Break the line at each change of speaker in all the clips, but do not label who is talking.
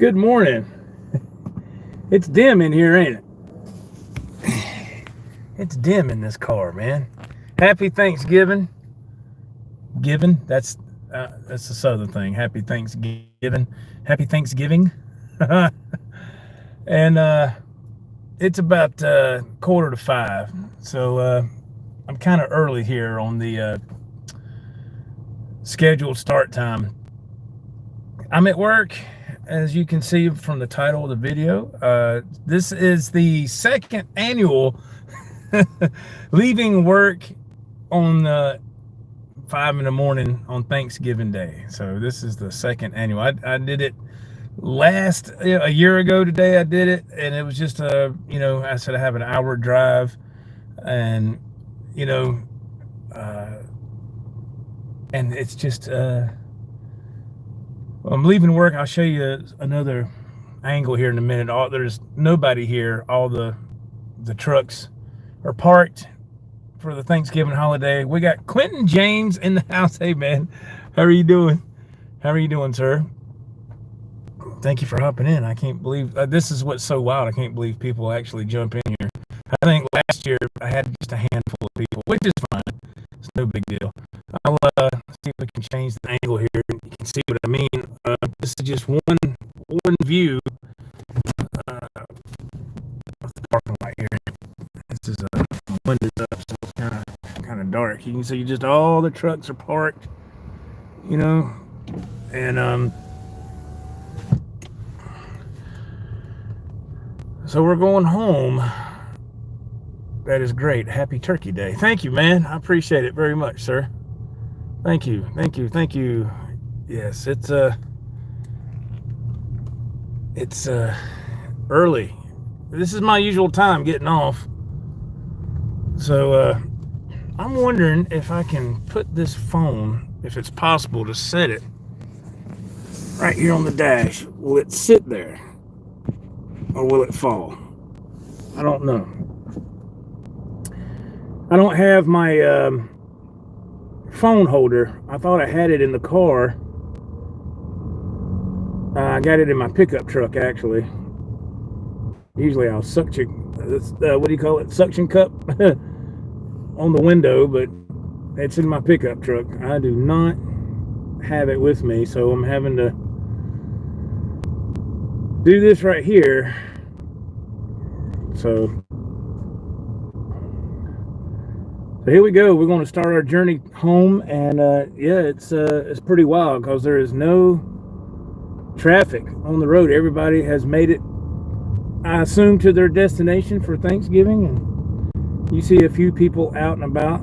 Good morning. It's dim in here, ain't it? It's dim in this car, man. Happy Thanksgiving. That's a southern thing. Happy Thanksgiving. Happy Thanksgiving. And it's about 4:45. So I'm kind of early here on the scheduled start time. I'm at work, as you can see from the title of the video. This is the second annual leaving work on 5 in the morning on Thanksgiving Day. So this is the second annual. I did it a year ago today. I did it, and it was just I said I have an hour drive, and and it's just I'm leaving work. I'll show you another angle here in a minute. There's nobody here. All the trucks are parked for the Thanksgiving holiday. We got Quentin James in the house. Hey, man. How are you doing? How are you doing, sir? Thank you for hopping in. I can't believe this is what's so wild. I can't believe people actually jump in here. I think last year I had just a handful of people, which is fine. It's no big deal. I'll see if we can change the angle here. You can see what I mean. This is just one view of the parking lot here. This is windows up, so it's kind of dark. You can see just all the trucks are parked, and so we're going home. That is great. Happy Turkey Day. Thank you, man. I appreciate it very much, sir. Thank you. Yes, it's early. This is my usual time getting off. So I'm wondering if I can put this phone, if it's possible to set it right here on the dash. Will it sit there or will it fall? I don't know. I don't have my phone holder. I thought I had it in the car. I got it in my pickup truck, actually. Usually I'll suction, what do you call it? Suction cup on the window, but it's in my pickup truck. I do not have it with me, so I'm having to do this right here. So here we go. We're going to start our journey home, and yeah, it's pretty wild because there is no traffic on the road. Everybody has made it, I assume, to their destination for Thanksgiving, and you see a few people out and about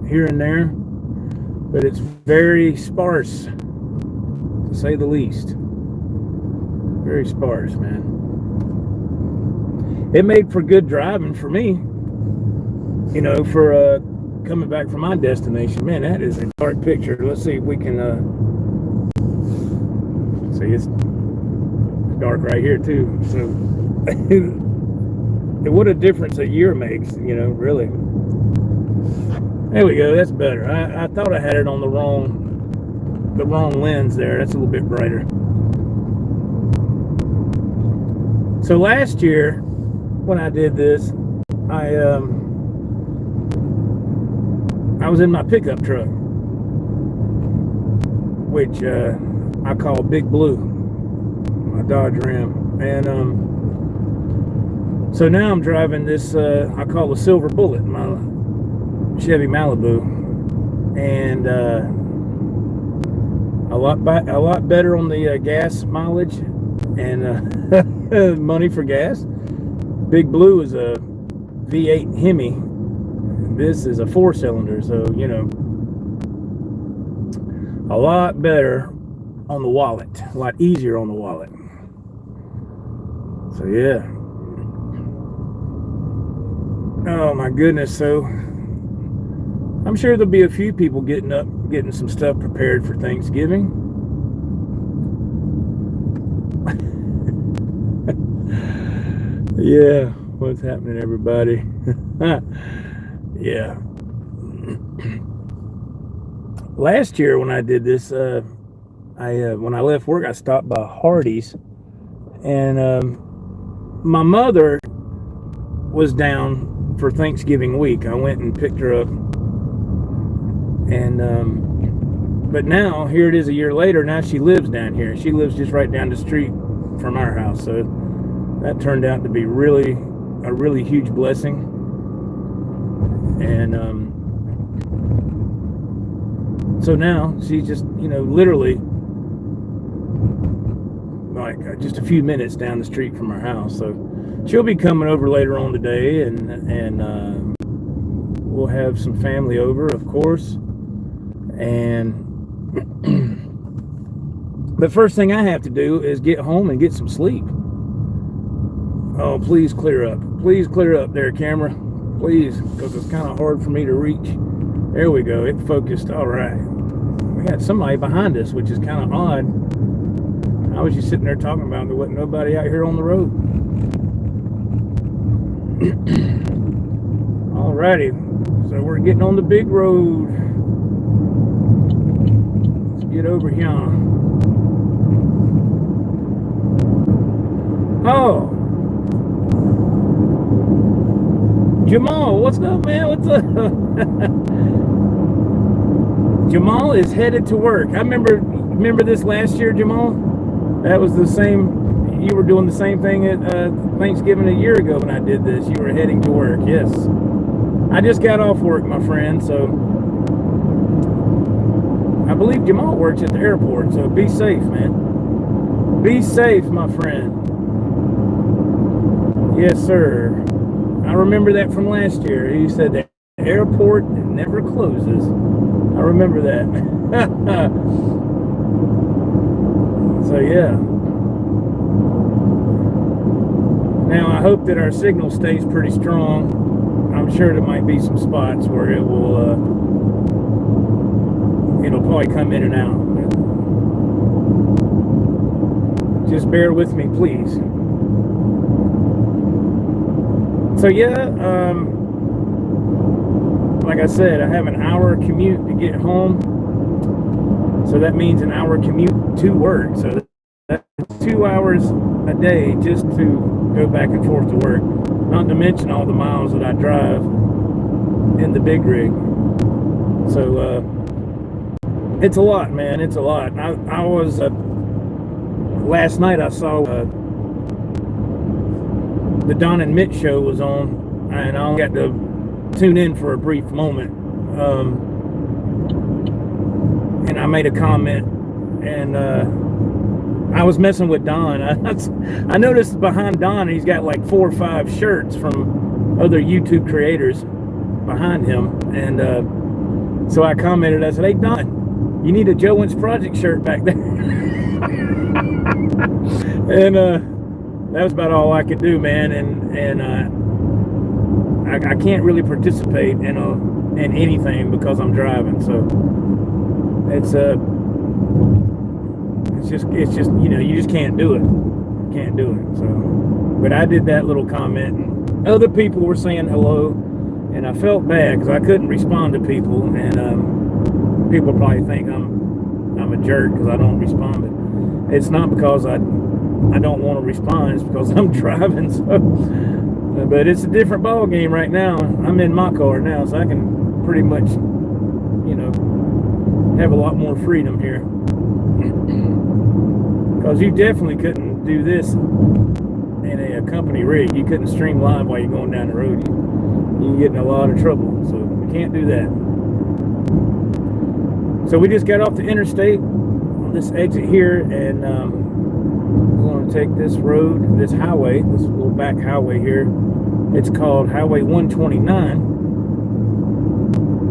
here and there, but it's very sparse, to say the least. Very sparse, man. It made for good driving for me. For coming back from my destination. Man, that is a dark picture. Let's see if we can see. It's dark right here too. So what a difference a year makes, really. There we go. That's better. I thought I had it on the wrong lens there. That's a little bit brighter. So last year when I did this, I was in my pickup truck, which I call Big Blue, my Dodge Ram. And so now I'm driving this, I call the Silver Bullet, my Chevy Malibu. And a lot better on the gas mileage and money for gas. Big Blue is a V8 Hemi. This is a 4-cylinder, so a lot better on the wallet, a lot easier on the wallet. So yeah. Oh my goodness. So I'm sure there'll be a few people getting some stuff prepared for Thanksgiving. Yeah, what's happening, everybody? Yeah. Last year when I did this, when I left work, I stopped by Hoodies And my mother was down for Thanksgiving week. I went and picked her up. And but now, here it is a year later, now she lives down here. She lives just right down the street from our house. So that turned out to be a really huge blessing. And so now she's just, literally like just a few minutes down the street from our house. So she'll be coming over later on today, and we'll have some family over, of course. And the first thing I have to do is get home and get some sleep. Oh, please clear up. Please clear up there, camera. Please, because it's kind of hard for me to reach. There we go. It focused. All right. We got somebody behind us, which is kind of odd. I was just sitting there talking about there wasn't nobody out here on the road. All righty. So we're getting on the big road. Let's get over here. Oh. Jamal, what's up, man? What's up? Jamal is headed to work. I remember this last year, Jamal? That was the same, you were doing the same thing at Thanksgiving a year ago when I did this. You were heading to work, yes. I just got off work, my friend, so I believe Jamal works at the airport, so be safe, man. Be safe, my friend. Yes, sir. I remember that from last year. He said the airport never closes. I remember that. So, yeah. Now, I hope that our signal stays pretty strong. I'm sure there might be some spots where it will, it'll probably come in and out. Just bear with me, please. So yeah, like I said, I have an hour commute to get home. So that means an hour commute to work. So that's 2 hours a day just to go back and forth to work. Not to mention all the miles that I drive in the big rig. So it's a lot, man. It's a lot. I was last night I saw the Don and Mitch show was on, and I only got to tune in for a brief moment. And I made a comment, and I was messing with Don. I noticed behind Don, he's got like 4 or 5 shirts from other YouTube creators behind him. And so I commented, I said, "Hey, Don, you need a Joe Wentz Project shirt back there." And that was about all I could do, man. And I can't really participate in anything because I'm driving. So it's just you just can't do it. Can't do it. So, but I did that little comment, and other people were saying hello, and I felt bad because I couldn't respond to people, and people probably think I'm a jerk because I don't respond. But it's not because I don't want to respond. It's because I'm driving. So, but it's a different ball game right now. I'm in my car now, so I can pretty much, have a lot more freedom here. Because you definitely couldn't do this in a company rig. You couldn't stream live while you're going down the road. You get in a lot of trouble. So you can't do that. So we just got off the interstate on this exit here, and we're going to take this road, this highway, this little back highway here. It's called Highway 129,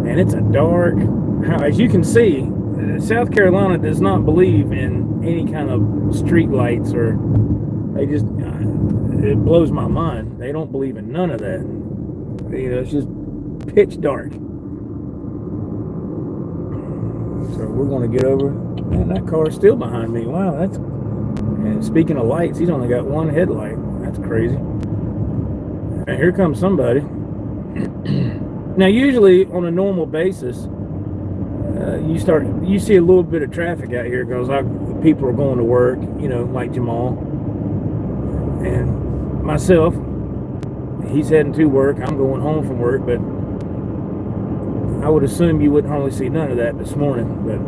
and it's a dark highway. As you can see, South Carolina does not believe in any kind of street lights, or they just, it blows my mind. They don't believe in none of that. It's just pitch dark. So we're going to get over, and that car is still behind me. Wow, that's, and speaking of lights, he's only got one headlight. That's crazy. And here comes somebody. Now, usually on a normal basis, you see a little bit of traffic out here because people are going to work, like Jamal. And myself, he's heading to work. I'm going home from work, but I would assume you wouldn't hardly see none of that this morning. But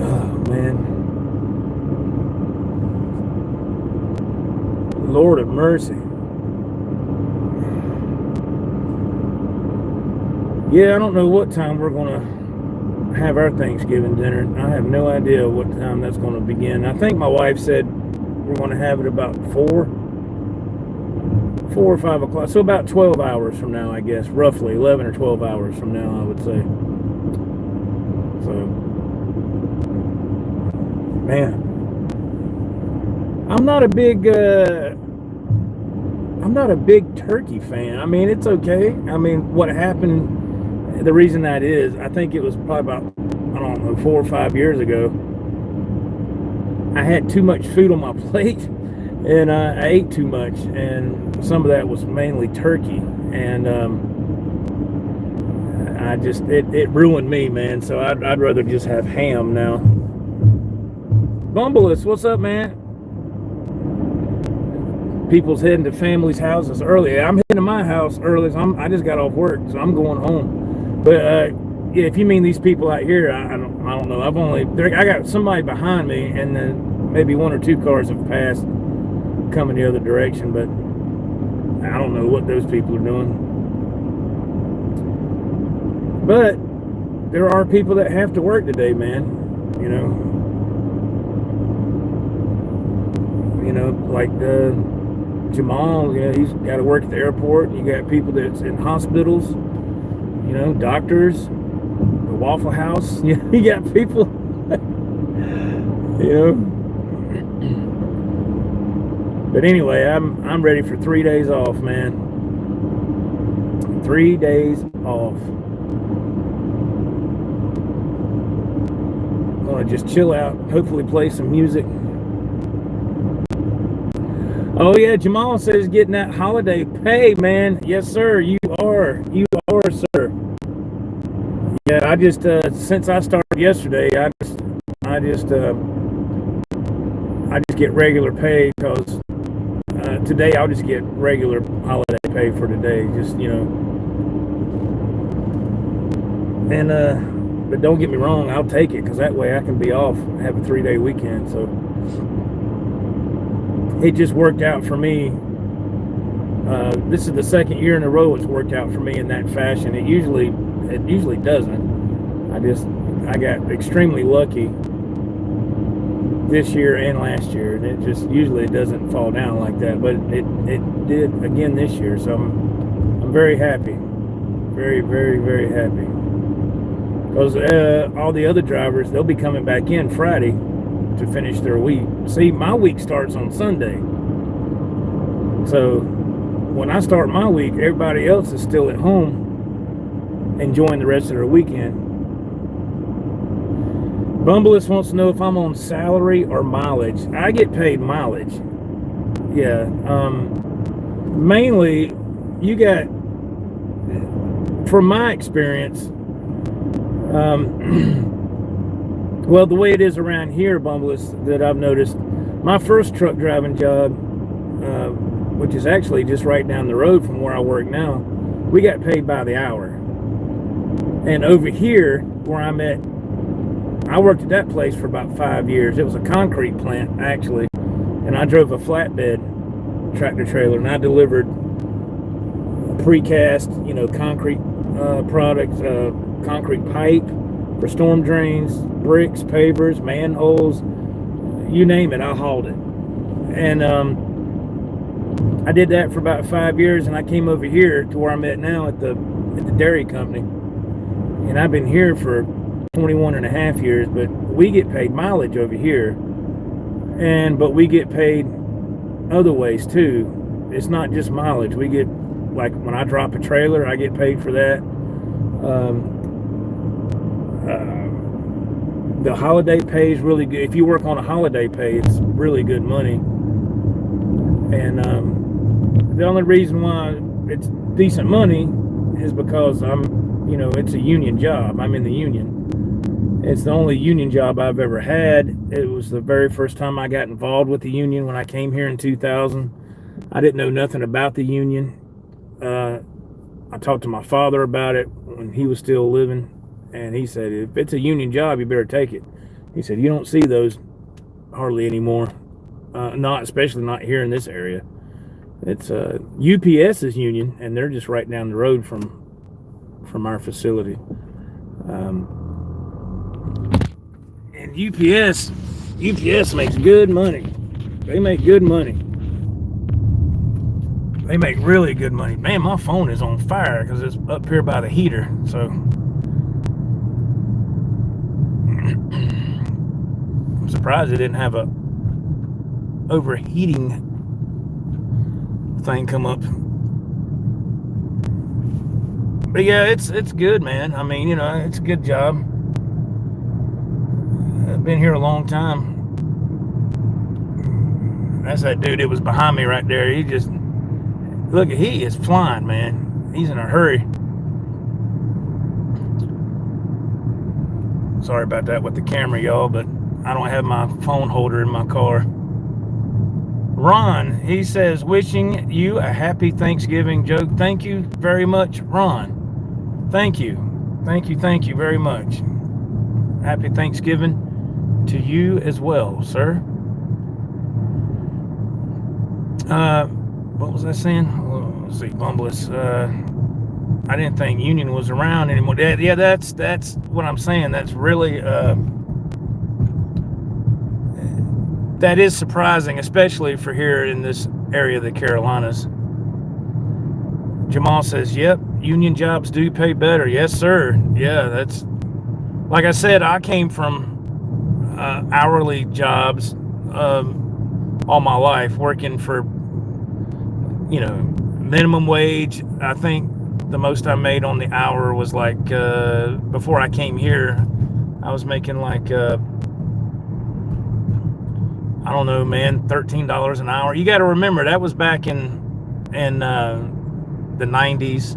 oh man, Lord of mercy. Yeah, I don't know what time we're gonna have our Thanksgiving dinner. I have no idea what time that's going to begin. I think my wife said we're going to have it about 4 or 5 o'clock. So about 12 hours from now, I guess, roughly 11 or 12 hours from now, I would say. So, man, I'm not a big turkey fan. I mean, it's okay. I mean, what happened, the reason that is, I think it was probably about, I don't know, 4 or 5 years ago. I had too much food on my plate, and I ate too much, and some of that was mainly turkey, and it ruined me, man. So I'd rather just have ham now. Bumbleus, what's up, man? People's heading to families' houses early. I'm heading to my house early. So I just got off work, so I'm going home. But yeah, if you mean these people out here, I don't know. I got somebody behind me, and then maybe 1 or 2 cars have passed coming the other direction. But I don't know what those people are doing. But there are people that have to work today, man. You know, like Jamal. Yeah, he's got to work at the airport. You got people that's in hospitals. You know, doctors, the Waffle House. You got people, you know. But anyway, I'm ready for 3 days off, man. 3 days off. Gonna just chill out, hopefully play some music. Oh yeah, Jamal says getting that holiday pay, man. Yes, sir. You are, sir. Yeah, I just since I started yesterday, I just get regular pay because today I'll just get regular holiday pay for today. Just and but don't get me wrong, I'll take it because that way I can be off, have a 3-day weekend. So it just worked out for me. This is the second year in a row it's worked out for me in that fashion. It usually doesn't. I got extremely lucky this year and last year, and it just usually it doesn't fall down like that, but it did again this year. So I'm very happy, very, very, very happy, because all the other drivers, they'll be coming back in Friday to finish their week. See, my week starts on Sunday, so when I start my week, everybody else is still at home enjoying the rest of their weekend. Bumbleus wants to know if I'm on salary or mileage. I get paid mileage. Yeah. Mainly, you got, from my experience, well, the way it is around here, Bumbleus, that I've noticed, my first truck driving job, which is actually just right down the road from where I work now, we got paid by the hour. And over here, where I'm at, I worked at that place for about 5 years. It was a concrete plant, actually, and I drove a flatbed tractor trailer, and I delivered precast, concrete products, concrete pipe for storm drains, bricks, pavers, manholes, you name it, I hauled it. And I did that for about 5 years, and I came over here to where I'm at now at the dairy company, and I've been here for 21 and a half years. But we get paid mileage over here, but we get paid other ways too. It's not just mileage. We get, like, when I drop a trailer, I get paid for that. The holiday pay is really good. If you work on a holiday pay, it's really good money. And the only reason why it's decent money is because it's a union job. I'm in the union. It's the only union job I've ever had. It was the very first time I got involved with the union when I came here in 2000. I didn't know nothing about the union. I talked to my father about it when he was still living, and he said, if it's a union job, you better take it. He said, you don't see those hardly anymore, not especially not here in this area. It's UPS's union, and they're just right down the road from our facility. And UPS makes good money. They make good money. They make really good money. Man, my phone is on fire because it's up here by the heater. So I'm surprised it didn't have a overheating thing come up. But yeah, it's good, man. I mean, it's a good job. I've been here a long time. That's that dude that was behind me right there. He just, look, he is flying, man. He's in a hurry. Sorry about that with the camera, y'all, but I don't have my phone holder in my car. Ron, he says, wishing you a happy Thanksgiving, Joe. Thank you very much, Ron. Thank you. Thank you very much. Happy Thanksgiving to you as well, sir. What was I saying? Well, let's see, Bumbless. I didn't think union was around anymore. Yeah, that's what I'm saying. That's really that is surprising, especially for here in this area of the Carolinas. Jamal says, yep, union jobs do pay better. Yes, sir. Yeah, that's, like I said, I came from hourly jobs all my life, working for, minimum wage. I think the most I made on the hour was like, before I came here, I was making like, I don't know, man, $13 an hour. You got to remember, that was back in the 90s.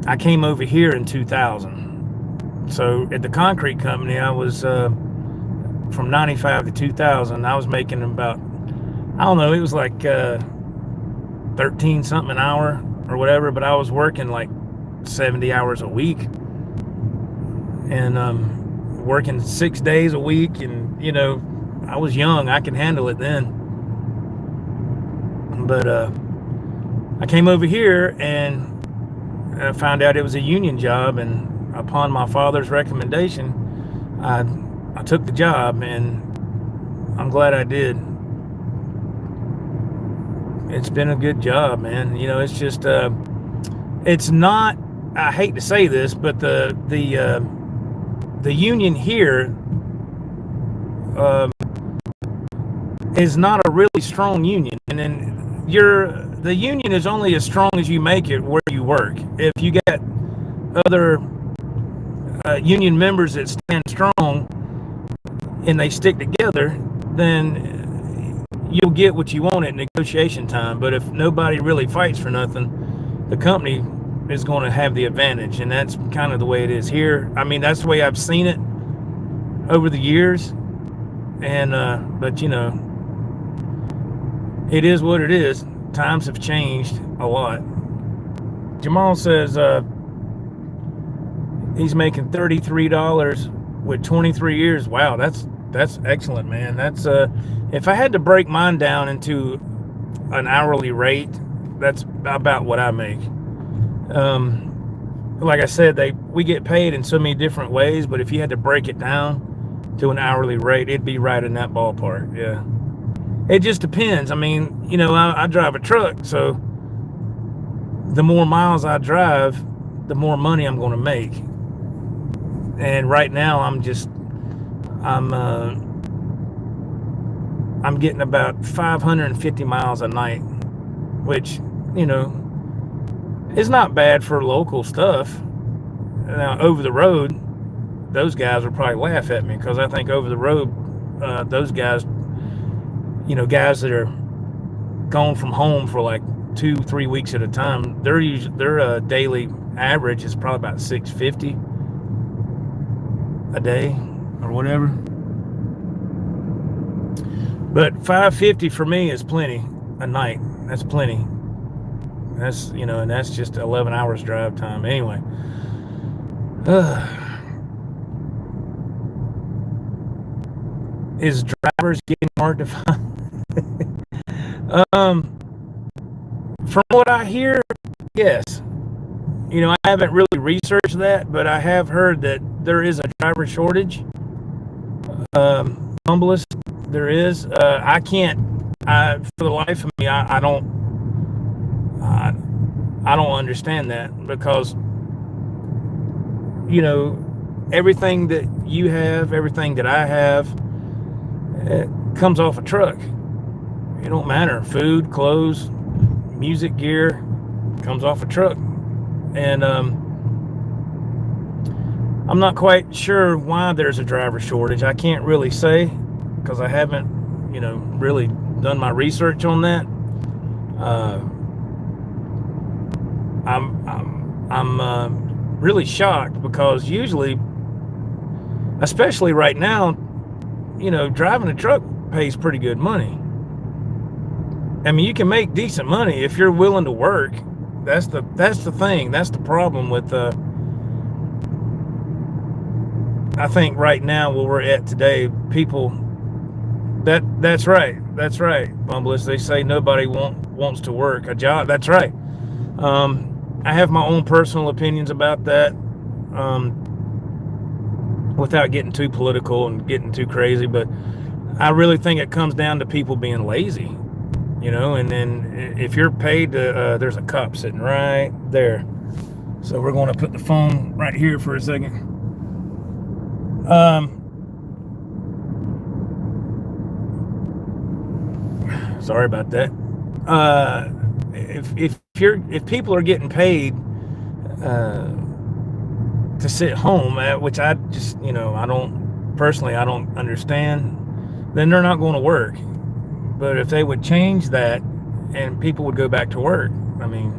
I came over here in 2000. So at the concrete company, I was from 95 to 2000. I was making about, I don't know, it was like 13 something an hour or whatever, but I was working like 70 hours a week and working 6 days a week. And I was young, I could handle it then. But I came over here and I found out it was a union job, and upon my father's recommendation, I took the job, and I'm glad I did. It's been a good job, man. It's just it's not, I hate to say this, but the union here is not a really strong union, and then the union is only as strong as you make it where you work. If you got other union members that stand strong and they stick together, then you'll get what you want at negotiation time. But if nobody really fights for nothing, the company is going to have the advantage, and that's kind of the way it is here. I mean, that's the way I've seen it over the years, and but it is what it is. Times have changed a lot. Jamal says he's making $33 with 23 years. Wow, that's excellent, man. That's if I had to break mine down into an hourly rate, that's about what I make. Like I said, we get paid in so many different ways, but if you had to break it down to an hourly rate, it'd be right in that ballpark. Yeah. It just depends. I mean, I drive a truck, so the more miles I drive, the more money I'm going to make. And right now, I'm getting about 550 miles a night, which, is not bad for local stuff. Now, over the road, those guys would probably laugh at me, because I think over the road, those guys, guys that are gone from home for like 2-3 weeks at a time, their daily average is probably about $650 a day or whatever. But $550 for me is plenty a night. That's plenty. That's, you know, and that's just 11 hours drive time. Anyway. Is drivers getting hard to find? From what I hear, yes. You know, I haven't really researched that, but I have heard that there is a driver shortage. Humblest, there is. I can't. For the life of me, I don't understand that, because, you know, everything that you have, everything that I have, it comes off a truck. It don't matter. Food, clothes, music gear comes off a truck. And I'm not quite sure why there's a driver shortage. I can't really say, because I haven't, you know, really done my research on that. I'm really shocked, because usually, especially right now, you know, driving a truck pays pretty good money. I mean, you can make decent money if you're willing to work. That's the thing. That's the problem with I think right now where we're at today, people. That's right, Bumblist. They say nobody wants to work a job. That's right. I have my own personal opinions about that. Without getting too political and getting too crazy, but I really think it comes down to people being lazy, you know. And then if you're paid to, there's a cop sitting right there, so we're going to put the phone right here for a second. Sorry about that. If people are getting paid to sit home, which I just, you know, I don't understand, then they're not going to work. But if they would change that and people would go back to work, I mean,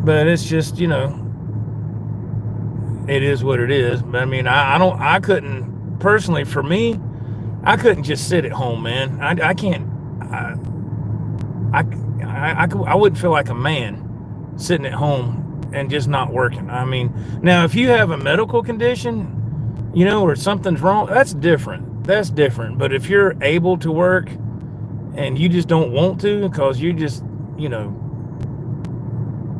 but it's just, you know, it is what it is. But I mean, I couldn't, personally, for me, I couldn't just sit at home, man. I can't, I wouldn't feel like a man sitting at home and just not working. I mean, now if you have a medical condition, you know, or something's wrong, that's different. But if you're able to work and you just don't want to because you just, you know,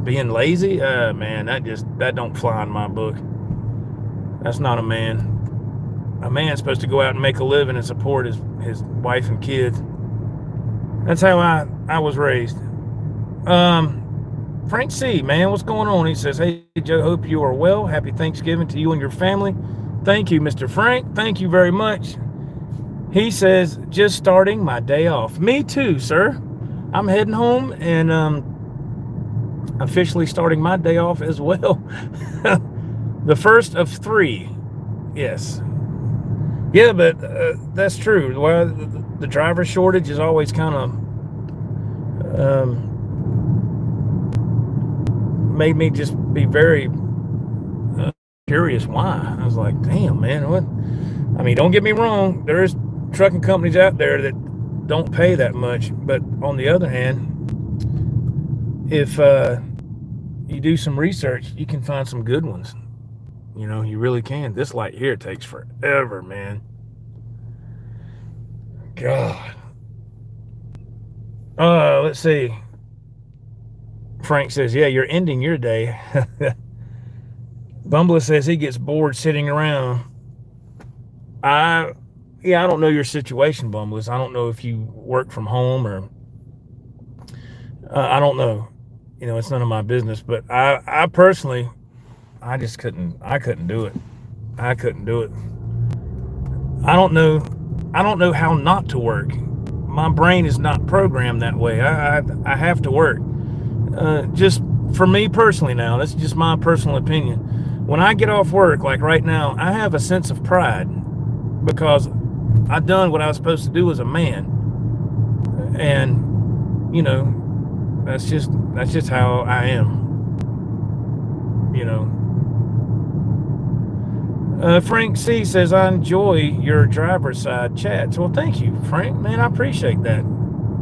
being lazy, man, that don't fly in my book. That's not a man. A man's supposed to go out and make a living and support his wife and kids. That's how I was raised. Frank C, man, what's going on? He says, hey, Joe, hope you are well. Happy Thanksgiving to you and your family. Thank you, Mr. Frank. Thank you very much. He says, just starting my day off. Me too, sir. I'm heading home and officially starting my day off as well. The first of 3. Yes. Yeah, but that's true. Well, the driver shortage is always kind of made me just be very curious why. I was like, damn, man, what? I mean, don't get me wrong. There's trucking companies out there that don't pay that much. But on the other hand, if you do some research, you can find some good ones. You know, you really can. This light here takes forever, man. God. Let's see. Frank says, yeah, you're ending your day. Bumbler says he gets bored sitting around. I don't know your situation, Bumbless. I don't know if you work from home or I don't know. You know, it's none of my business. But I personally, I couldn't do it. I couldn't do it. I don't know how not to work. My brain is not programmed that way. I have to work. Just for me personally now, that's just my personal opinion. When I get off work, like right now, I have a sense of pride because I've done what I was supposed to do as a man. And, you know, that's just how I am. Frank C says, I enjoy your driver's side chats. Well, thank you, Frank. Man, I appreciate that.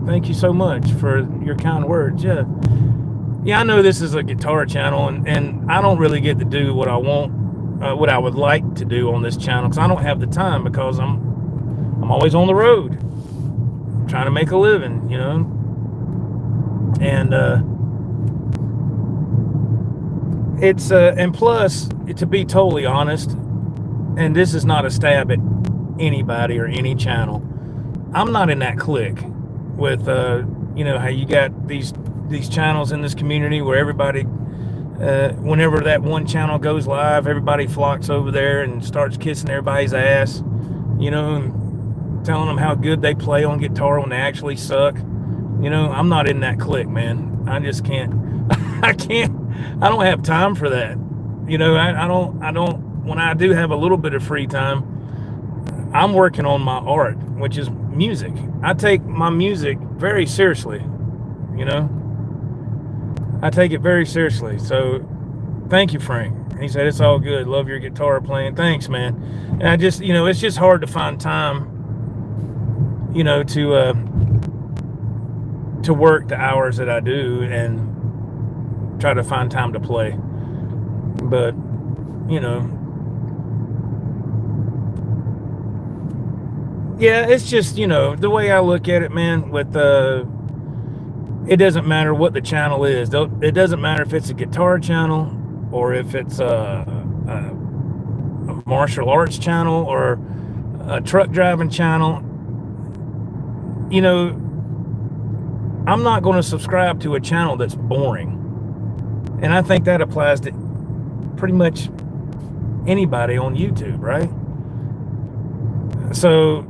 Thank you so much for your kind words. Yeah. Yeah, I know this is a guitar channel, and I don't really get to do what I want, what I would like to do on this channel, because I don't have the time, because I'm always on the road trying to make a living, you know. And it's and plus, to be totally honest, and this is not a stab at anybody or any channel, I'm not in that clique with you know how you got these channels in this community where everybody, whenever that one channel goes live, everybody flocks over there and starts kissing everybody's ass, you know, and telling them how good they play on guitar when they actually suck. You know, I'm not in that clique, man. I just can't. I don't have time for that. You know, I don't. When I do have a little bit of free time, I'm working on my art, which is music. I take my music very seriously. You know, I take it very seriously. So, thank you, Frank. He said, it's all good. Love your guitar playing. Thanks, man. And I just, you know, it's just hard to find time, you know, to work the hours that I do and try to find time to play. But, you know, yeah, it's just, you know, the way I look at it, man, with it doesn't matter what the channel is. It doesn't matter if it's a guitar channel or if it's a martial arts channel or a truck driving channel. You know, I'm not going to subscribe to a channel that's boring. And I think that applies to pretty much anybody on YouTube, right? So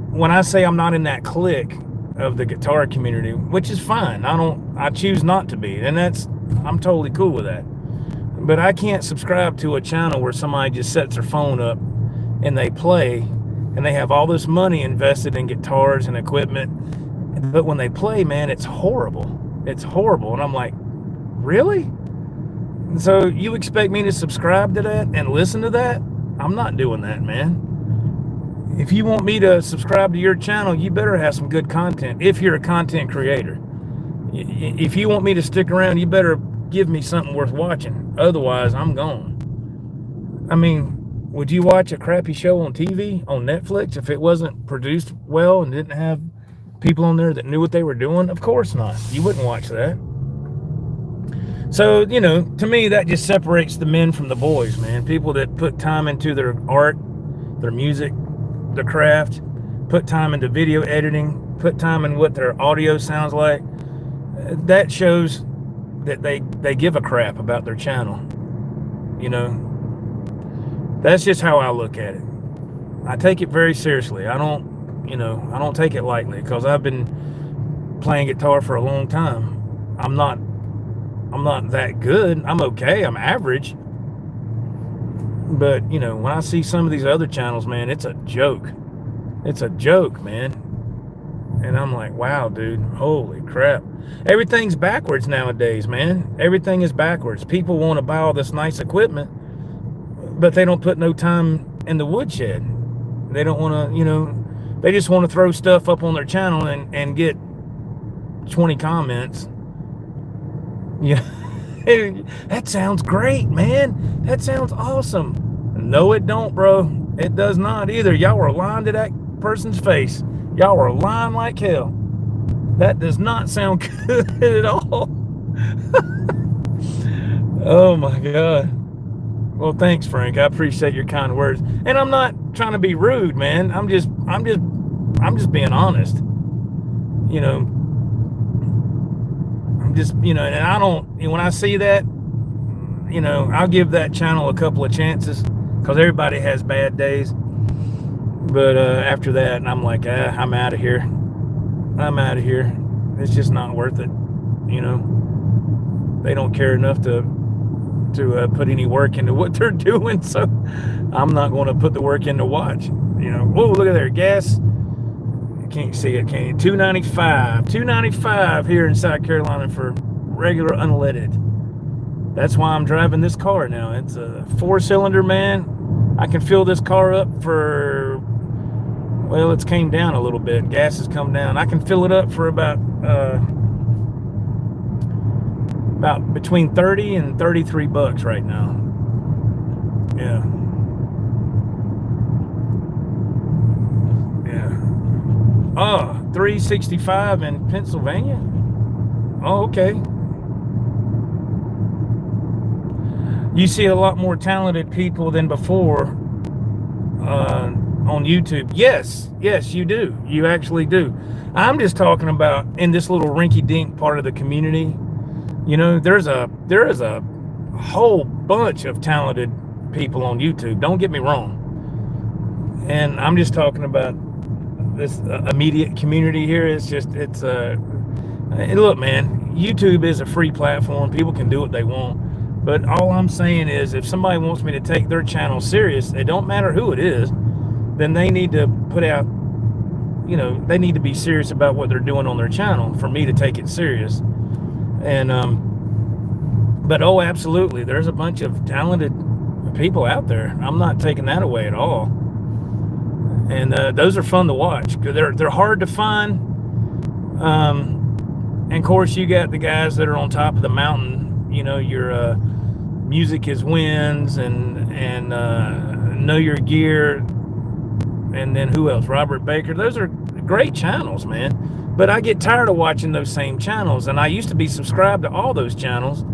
when I say I'm not in that clique of the guitar community, which is fine, I choose not to be, and I'm totally cool with that. But I can't subscribe to a channel where somebody just sets their phone up and they play and they have all this money invested in guitars and equipment, but when they play, man, it's horrible. It's horrible. And I'm like, really? So you expect me to subscribe to that and listen to that? I'm not doing that, man. If you want me to subscribe to your channel, you better have some good content if you're a content creator. If you want me to stick around, you better give me something worth watching. Otherwise, I'm gone. I mean, would you watch a crappy show on TV, on Netflix, if it wasn't produced well and didn't have people on there that knew what they were doing? Of course not. You wouldn't watch that. So, you know, to me, that just separates the men from the boys, man. People that put time into their art, their music, their craft, put time into video editing, put time in what their audio sounds like. That shows that they give a crap about their channel. You know, that's just how I look at it. I take it very seriously. I don't take it lightly, because I've been playing guitar for a long time. I'm not that good. I'm okay. I'm average. But, you know, when I see some of these other channels, man, it's a joke. It's a joke, man. And I'm like, wow, dude, holy crap. Everything's backwards nowadays, man. Everything is backwards. People want to buy all this nice equipment, but they don't put no time in the woodshed. They don't want to, you know, they just want to throw stuff up on their channel and get 20 comments. Yeah. That sounds great, man. That sounds awesome. No, it don't, bro. It does not either. Y'all are lying to that person's face. Y'all are lying like hell. That does not sound good at all. Oh my God. Well, thanks, Frank. I appreciate your kind words. And I'm not trying to be rude, man. I'm just being honest. You know, just, you know, and I don't, when I see that, you know, I'll give that channel a couple of chances, because everybody has bad days. But after that, I'm like, I'm out of here. I'm out of here. It's just not worth it. You know, they don't care enough to put any work into what they're doing. So I'm not going to put the work in to watch. You know, whoa, look at there, gas. Can't see it, can you? $2.95 here in South Carolina for regular unleaded. That's why I'm driving this car now. It's a 4-cylinder, man. I can fill this car up for, well, it's came down a little bit. Gas has come down. I can fill it up for about between 30 and 33 bucks right now. Yeah. Oh, 365 in Pennsylvania? Oh, okay. You see a lot more talented people than before on YouTube. Yes, you do. You actually do. I'm just talking about in this little rinky-dink part of the community. You know, there is a whole bunch of talented people on YouTube. Don't get me wrong. And I'm just talking about this immediate community here. It's look, man, YouTube is a free platform. People can do what they want. But all I'm saying is, if somebody wants me to take their channel serious, it don't matter who it is, then they need to put out, you know, they need to be serious about what they're doing on their channel for me to take it serious. And but oh, absolutely, there's a bunch of talented people out there. I'm not taking that away at all. And those are fun to watch because they're hard to find. And of course, you got the guys that are on top of the mountain. You know, your Music is Wins and Know Your Gear, and then who else? Robert Baker. Those are great channels, man. But I get tired of watching those same channels, and I used to be subscribed to all those channels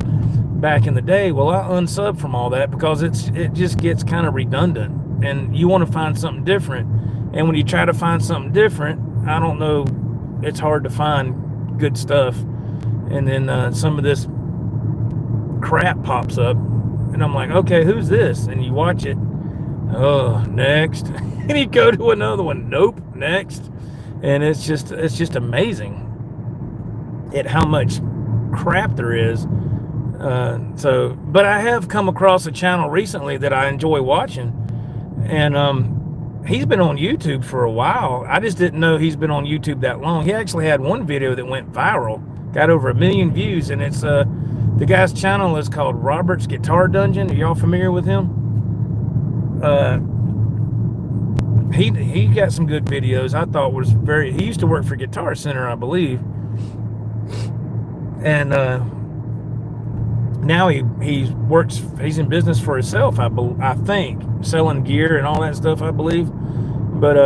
back in the day. Well, I unsub from all that because it just gets kind of redundant, and you want to find something different. And when you try to find something different, I don't know, it's hard to find good stuff. And then some of this crap pops up, and I'm like, okay, who's this? And you watch it. Oh, next. And you go to another one. Nope, next. And it's just amazing at how much crap there is. But I have come across a channel recently that I enjoy watching, and he's been on YouTube for a while. I just didn't know he's been on YouTube that long. He actually had one video that went viral, got over 1 million views, and it's the guy's channel is called Robert's Guitar Dungeon. Are y'all familiar with him? He got some good videos. I thought was he used to work for Guitar Center, I believe, and now he's in business for himself, I think, selling gear and all that stuff, I believe. But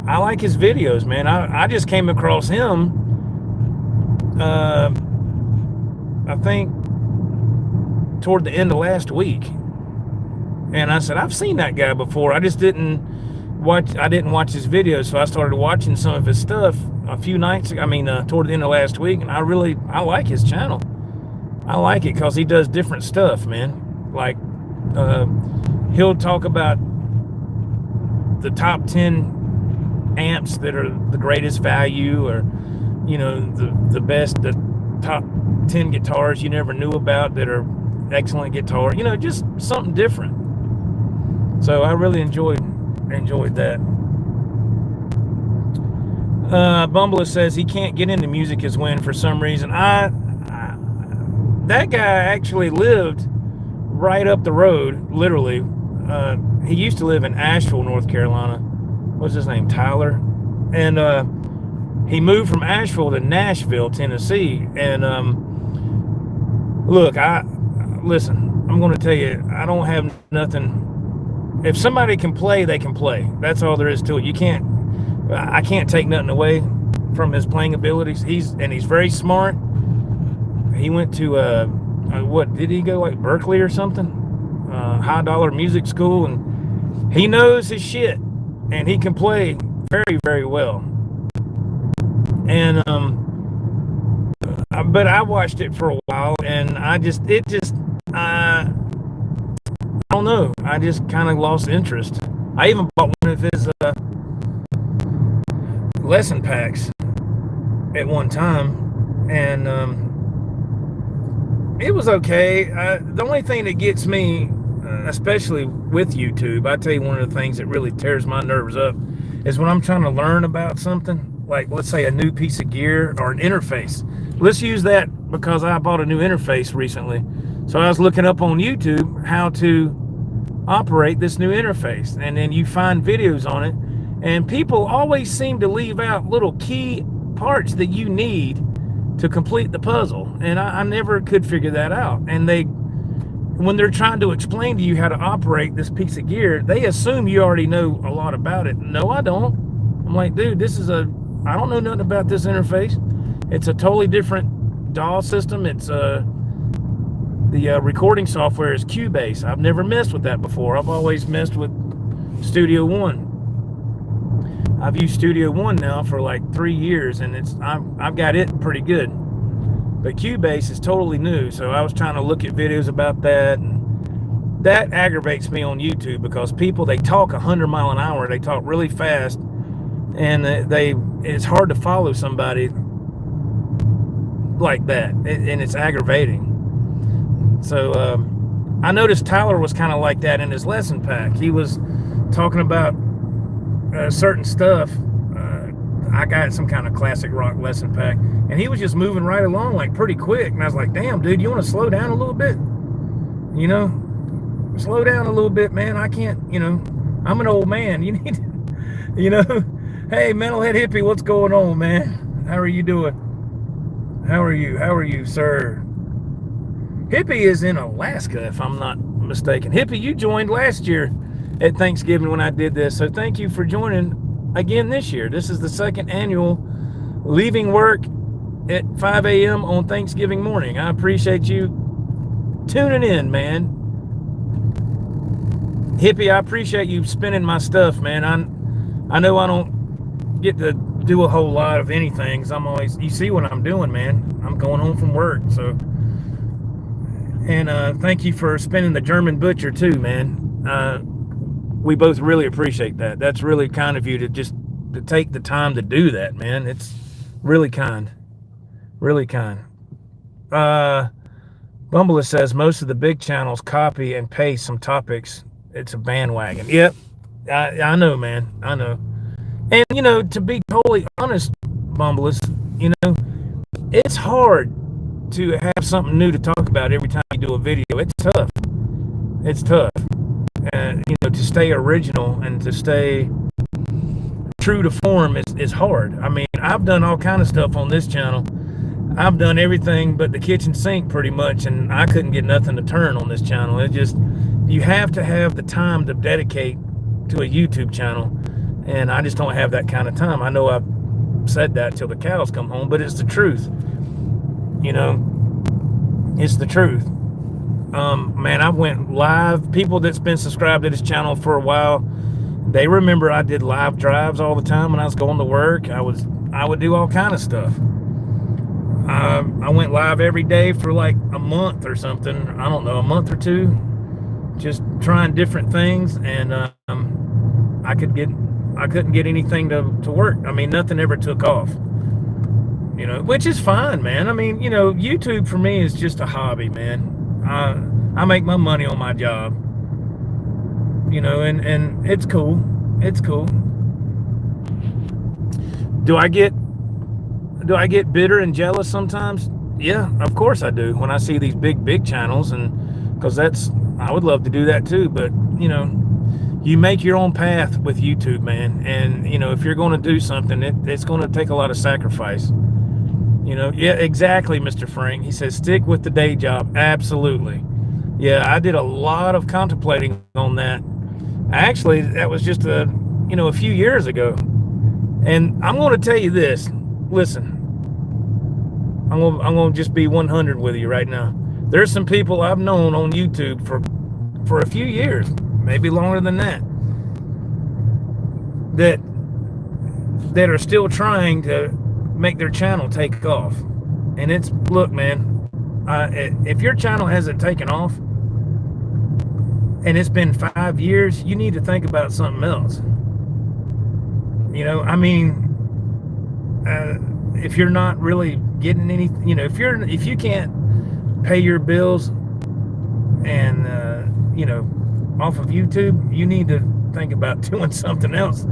I like his videos, man. I just came across him I think toward the end of last week, and I said, I've seen that guy before. I just didn't watch his videos, so I started watching some of his stuff a few nights ago. I mean, toward the end of last week, and I like his channel. I like it because he does different stuff, man. Like, he'll talk about the top 10 amps that are the greatest value, or, you know, the top 10 guitars you never knew about that are excellent guitar. You know, just something different. So I really enjoyed that. Bumbler says he can't get into Music is Win for some reason. That guy actually lived right up the road, literally. He used to live in Asheville, North Carolina. What's his name? Tyler. And he moved from Asheville to Nashville, Tennessee. And look, listen, I'm going to tell you, I don't have nothing. If somebody can play, they can play. That's all there is to it. I can't take nothing away from his playing abilities. He's very smart. He went to what did he go, like Berkeley or something? High dollar music school, and he knows his shit, and he can play very, very well. And but I watched it for a while, and I don't know. I just kind of lost interest. I even bought one of his lesson packs at one time, and it was okay. The only thing that gets me, especially with YouTube, I tell you, one of the things that really tears my nerves up is when I'm trying to learn about something, like let's say a new piece of gear or an interface. Let's use that because I bought a new interface recently. So I was looking up on YouTube how to operate this new interface. And then you find videos on it, and people always seem to leave out little key parts that you need to complete the puzzle. And I never could figure that out. And when they're trying to explain to you how to operate this piece of gear, they assume you already know a lot about it. No, I don't. I'm like, dude, I don't know nothing about this interface. It's a totally different DAW system. It's the recording software is Cubase. I've never messed with that before. I've always messed with Studio One. I've used Studio One now for like 3 years, and I've got it pretty good. But Cubase is totally new, so I was trying to look at videos about that, and that aggravates me on YouTube because people, they talk 100 miles an hour. They talk really fast, and it's hard to follow somebody like that, and it's aggravating. So I noticed Tyler was kind of like that in his lesson pack. He was talking about certain stuff. I got some kind of classic rock lesson pack, and he was just moving right along like pretty quick, and I was like, damn, dude, you want to slow down a little bit? You know, slow down a little bit, man. I can't, I'm an old man. You need to, hey, metalhead hippie, what's going on, man? How are you doing? How are you, sir? Hippie is in Alaska, if I'm not mistaken. Hippie, you joined last year at Thanksgiving when I did this, so thank you for joining again this year. This is the second annual leaving work at 5 a.m. on Thanksgiving morning. I appreciate you tuning in, man. Hippie, I appreciate you spinning my stuff, man. I know I don't get to do a whole lot of anything. You see what I'm doing, man. I'm going home from work, so. And thank you for spinning the German Butcher too, man. We both really appreciate that. That's really kind of you to take the time to do that, man. It's really kind. Really kind. Bumble says most of the big channels copy and paste some topics. It's a bandwagon. Yep. I know, man. I know. And, to be totally honest, Bumble, it's hard to have something new to talk about every time you do a video. It's tough. It's tough. To stay original and to stay true to form is hard. I mean, I've done all kind of stuff on this channel. I've done everything but the kitchen sink pretty much, and I couldn't get nothing to turn on this channel. You have to have the time to dedicate to a YouTube channel, and I just don't have that kind of time. I know I've said that till the cows come home, but it's the truth. It's the truth. Man, I went live. People that's been subscribed to this channel for a while, they remember I did live drives all the time when I was going to work. I would do all kind of stuff. I went live every day for like a month or something. I don't know, a month or two, just trying different things, and I couldn't get anything to work. I mean, nothing ever took off. Which is fine, man. I mean, YouTube for me is just a hobby, man. I make my money on my job, and it's cool. It's cool. Do I get bitter and jealous sometimes? Yeah, of course I do. When I see these big channels, and because I would love to do that too. But you make your own path with YouTube, man. And if you're going to do something, it's going to take a lot of sacrifice. Yeah, exactly, Mr. Frank. He says, stick with the day job. Absolutely. Yeah, I did a lot of contemplating on that. Actually, that was just a few years ago. And I'm going to tell you this. Listen, I'm going to just be 100 with you right now. There's some people I've known on YouTube for a few years, maybe longer than that are still trying to make their channel take off. And look, man, if your channel hasn't taken off and it's been 5 years, you need to think about something else. I mean, if you're not really getting any, if you can't pay your bills and off of YouTube, you need to think about doing something else.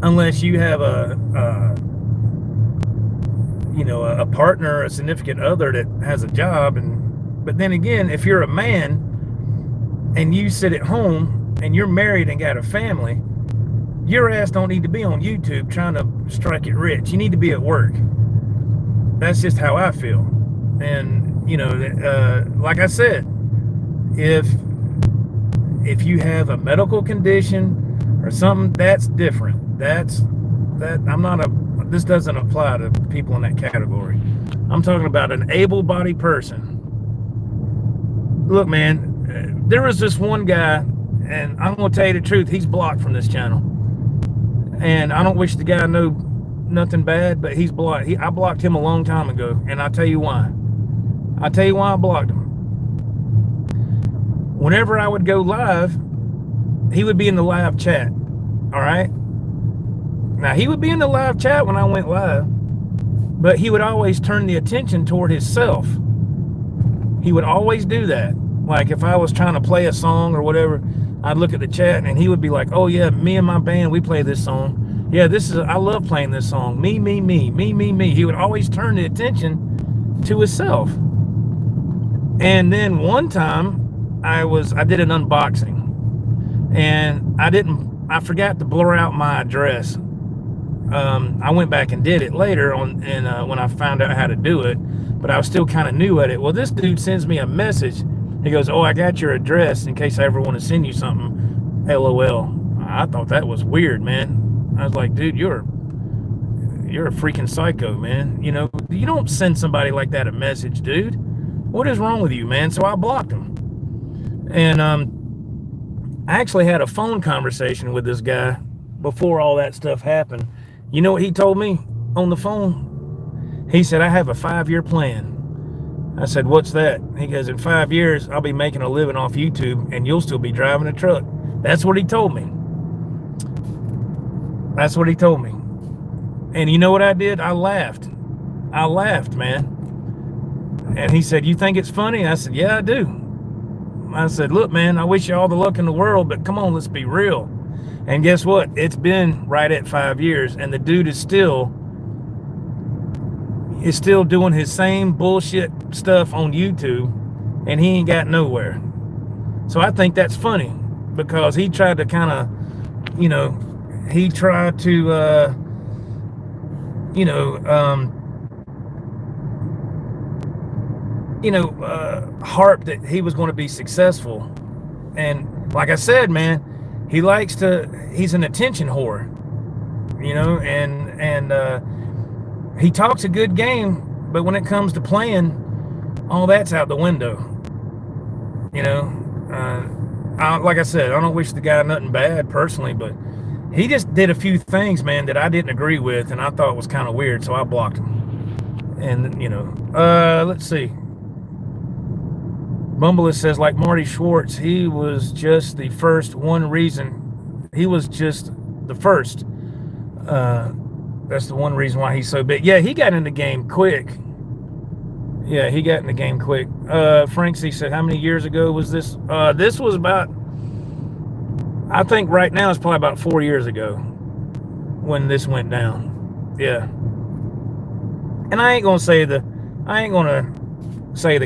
Unless you have a partner or a significant other that has a job. But then again, if you're a man, and you sit at home and you're married and got a family, your ass don't need to be on YouTube trying to strike it rich. You need to be at work. That's just how I feel. And, you know, like I said, if you have a medical condition or something, that's different. This doesn't apply to people in that category. I'm talking about an able-bodied person. Look, man, there was this one guy, and I'm going to tell you the truth, he's blocked from this channel. And I don't wish the guy knew nothing bad, but he's blocked. I blocked him a long time ago, and I'll tell you why. I'll tell you why I blocked him. Whenever I would go live, he would be in the live chat, all right? Now, he would be in the live chat when I went live, but he would always turn the attention toward himself. He would always do that. Like, if I was trying to play a song or whatever, I'd look at the chat, and he would be like, oh, yeah, me and my band, we play this song. Yeah, I love playing this song. Me, me, me, me, me, me. He would always turn the attention to himself. And then one time, I did an unboxing, and I forgot to blur out my address. I went back and did it later on, and when I found out how to do it, but I was still kind of new at it. Well, this dude sends me a message. He goes, oh, I got your address in case I ever want to send you something. LOL. I thought that was weird, man. I was like, dude, you're a freaking psycho, man. You know, you don't send somebody like that a message, dude. What is wrong with you, man? So I blocked him. And I actually had a phone conversation with this guy before all that stuff happened. You know what he told me on the phone? He said, I have a 5-year plan. I said, what's that? He goes, in 5 years, I'll be making a living off YouTube, and you'll still be driving a truck. That's what he told me. That's what he told me. And you know what I did? I laughed. I laughed, man. And he said, you think it's funny? I said, yeah, I do. I said, look, man, I wish you all the luck in the world, but come on, let's be real. And guess what? It's been right at 5 years, and the dude is still doing his same bullshit stuff on YouTube, and he ain't got nowhere. So I think that's funny, because he tried to kind of, you know, he tried to, harp that he was going to be successful. And like I said, man, he's an attention whore, you know, and he talks a good game, but when it comes to playing, all that's out the window, you know. Like I said, I don't wish the guy nothing bad personally, but he just did a few things, man, that I didn't agree with, and I thought was kind of weird, so I blocked him. And, you know, let's see. Bumbleist says, like Marty Schwartz, he was just the first. One reason, he was just the first. That's the one reason why he's so big. Yeah, he got in the game quick. Yeah, he got in the game quick. Frank C said, how many years ago was this? This was about, I think right now it's probably about 4 years ago when this went down. Yeah. And I ain't gonna say the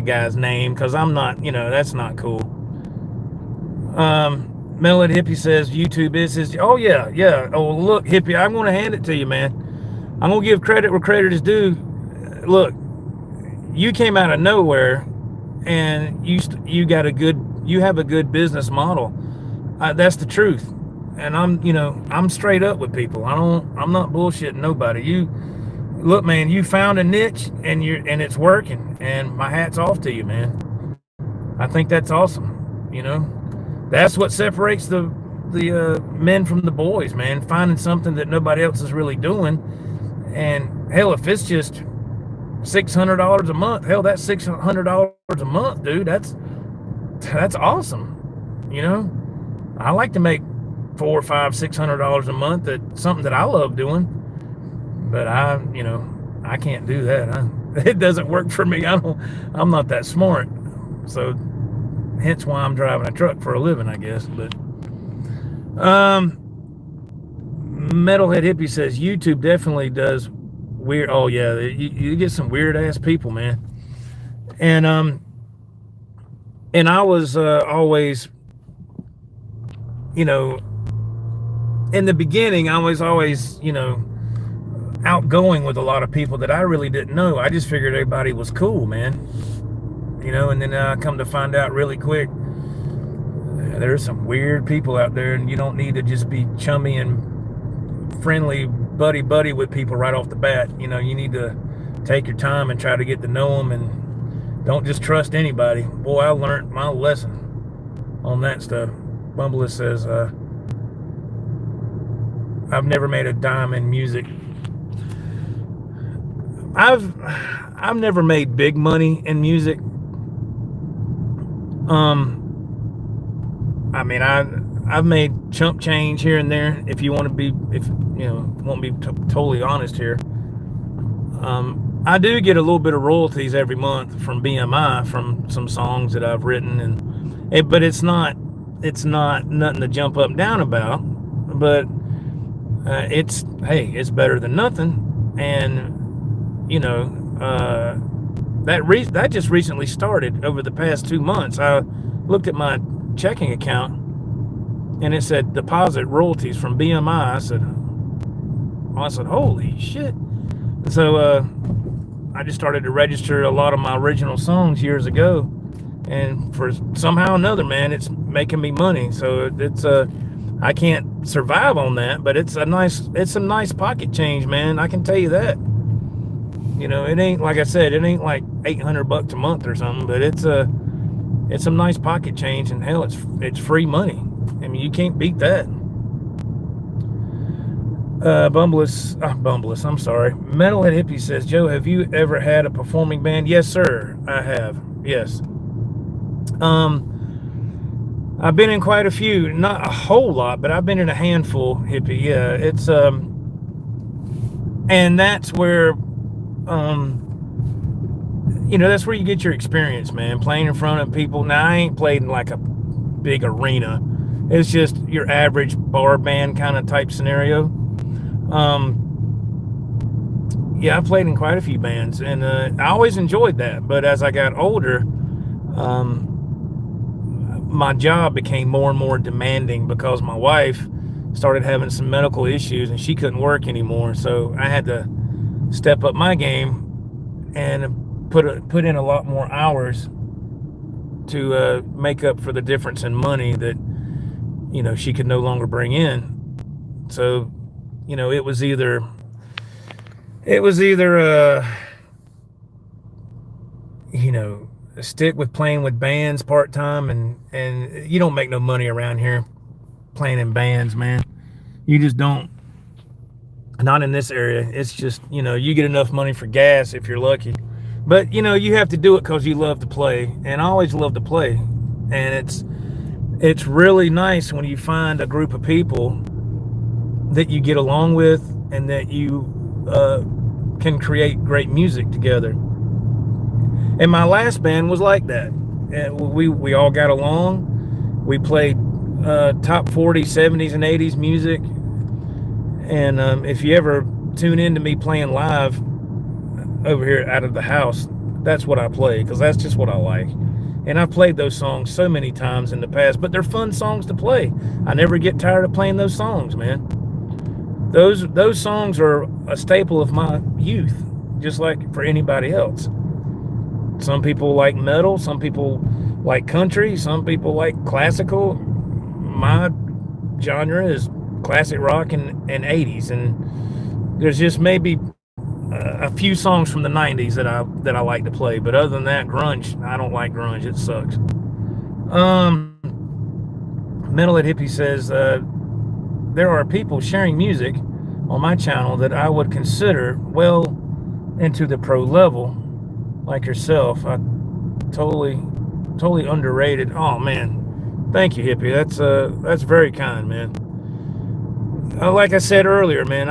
guy's name, because I'm not, you know, that's not cool. Melody Hippie says YouTube is his. Oh yeah. Oh look, Hippie, I'm gonna hand it to you, man. I'm gonna give credit where credit is due. Look, you came out of nowhere, and you have a good business model. That's the truth. And I'm straight up with people. I'm not bullshitting nobody. Look, man, you found a niche, and it's working, and my hat's off to you, man. I think that's awesome. You know, that's what separates the men from the boys, man. Finding something that nobody else is really doing. And hell, if it's just $600 a month, hell, that's $600 a month, dude. That's awesome. You know, I like to make $400, $500, $600 a month at something that I love doing. But I can't do that. It doesn't work for me. I'm not that smart. So hence why I'm driving a truck for a living, I guess. But Metalhead Hippie says YouTube definitely does weird. Oh yeah, you get some weird ass people, man. And I was always you know, in the beginning, I was always, you know, outgoing with a lot of people that I really didn't know. I just figured everybody was cool, man. You know, and then I come to find out really quick, there's some weird people out there, and you don't need to just be chummy and friendly buddy with people right off the bat. You know, you need to take your time and try to get to know them, and don't just trust anybody. Boy, I learned my lesson on that stuff. Bumbless says, I've never made a dime in music. I've never made big money in music. I mean, I've made chump change here and there. If you want to be, want to be totally honest here, I do get a little bit of royalties every month from BMI from some songs that I've written, but it's not nothing to jump up and down about. But it's better than nothing, and you know, that just recently started over the past 2 months. I looked at my checking account and it said deposit royalties from BMI. I said, holy shit. So I just started to register a lot of my original songs years ago, and for somehow or another, man, it's making me money. So it's I can't survive on that, but it's some nice pocket change, man. I can tell you that. You know, it ain't, like I said, it ain't like $800 a month or something, but it's some nice pocket change, and hell, it's free money. I mean, you can't beat that. Bumbless, I'm sorry. Metalhead Hippie says, Joe, have you ever had a performing band? Yes, sir, I have. Yes. I've been in quite a few, not a whole lot, but I've been in a handful, Hippie. Yeah, it's and that's where that's where you get your experience, man, playing in front of people. Now, I ain't played in like a big arena. It's just your average bar band kind of type scenario. Yeah, I played in quite a few bands, and I always enjoyed that. But as I got older, my job became more and more demanding because my wife started having some medical issues and she couldn't work anymore. So I had to step up my game and put in a lot more hours to make up for the difference in money that she could no longer bring in. So it was either stick with playing with bands part-time, and you don't make no money around here playing in bands, man. You just don't. Not in this area. It's just, you get enough money for gas if you're lucky. But, you have to do it because you love to play. And I always love to play. And it's really nice when you find a group of people that you get along with and that you can create great music together. And my last band was like that. We all got along. We played top 40, 70s, and 80s music. And if you ever tune in to me playing live over here out of the house, that's what I play, because that's just what I like. And I've played those songs so many times in the past, but they're fun songs to play. I never get tired of playing those songs, man. Those songs are a staple of my youth, just like for anybody else. Some people like metal, some people like country, some people like classical. My genre is classic rock and 80s, and there's just maybe a few songs from the 90s that I like to play, but other than that, grunge, I don't like grunge. It sucks. Metalhead Hippie says there are people sharing music on my channel that I would consider well into the pro level, like yourself. I totally underrated. Oh man, thank you, Hippie. That's very kind, man. Like I said earlier, man,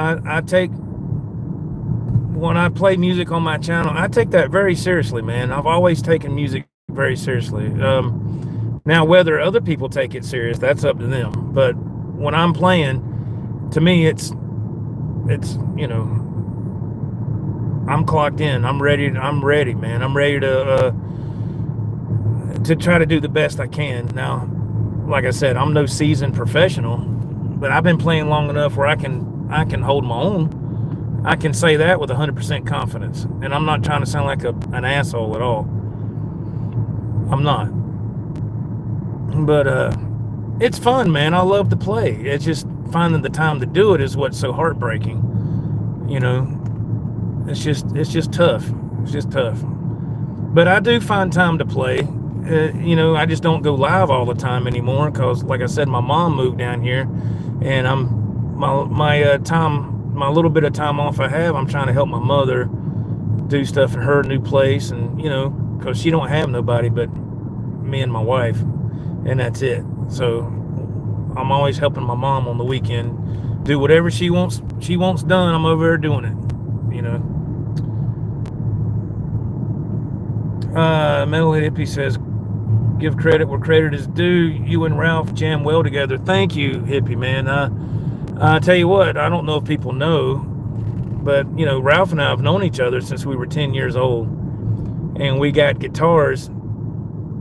when I play music on my channel, I take that very seriously, man. I've always taken music very seriously. Now, whether other people take it serious, that's up to them. But when I'm playing, to me, it's I'm clocked in. I'm ready, man. I'm ready to try to do the best I can. Now, like I said, I'm no seasoned professional, but I've been playing long enough where I can hold my own. I can say that with 100% confidence, and I'm not trying to sound like an asshole at all. I'm not. But it's fun, man. I love to play. It's just finding the time to do it is what's so heartbreaking. You know, it's just tough. It's just tough. But I do find time to play. You know, I just don't go live all the time anymore because, like I said, my mom moved down here, and my little bit of time off I have, I'm trying to help my mother do stuff in her new place, and you know, because she don't have nobody but me and my wife, and that's it. So I'm always helping my mom on the weekend do whatever she wants done. I'm over there doing it, you know. Metalhead Hippie says, give credit where credit is due. You and Ralph jam well together. Thank you, Hippie, man. I tell you what, I don't know if people know, but you know, Ralph and I have known each other since we were 10 years old, and we got guitars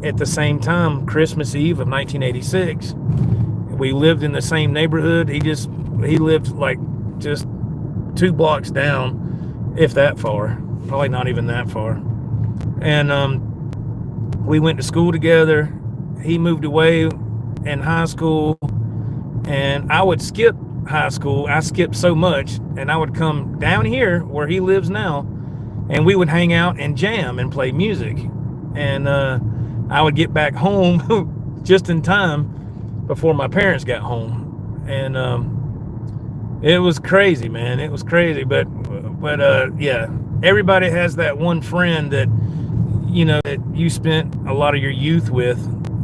at the same time, Christmas Eve of 1986. We lived in the same neighborhood. He lived like just 2 blocks down, if that far, probably not even that far. And we went to school together. He moved away in high school, and I would skip high school. I skipped so much, and I would come down here where he lives now, and we would hang out and jam and play music. And I would get back home just in time before my parents got home. And it was crazy, man. It was crazy. But yeah, everybody has that one friend that, you know, that you spent a lot of your youth with,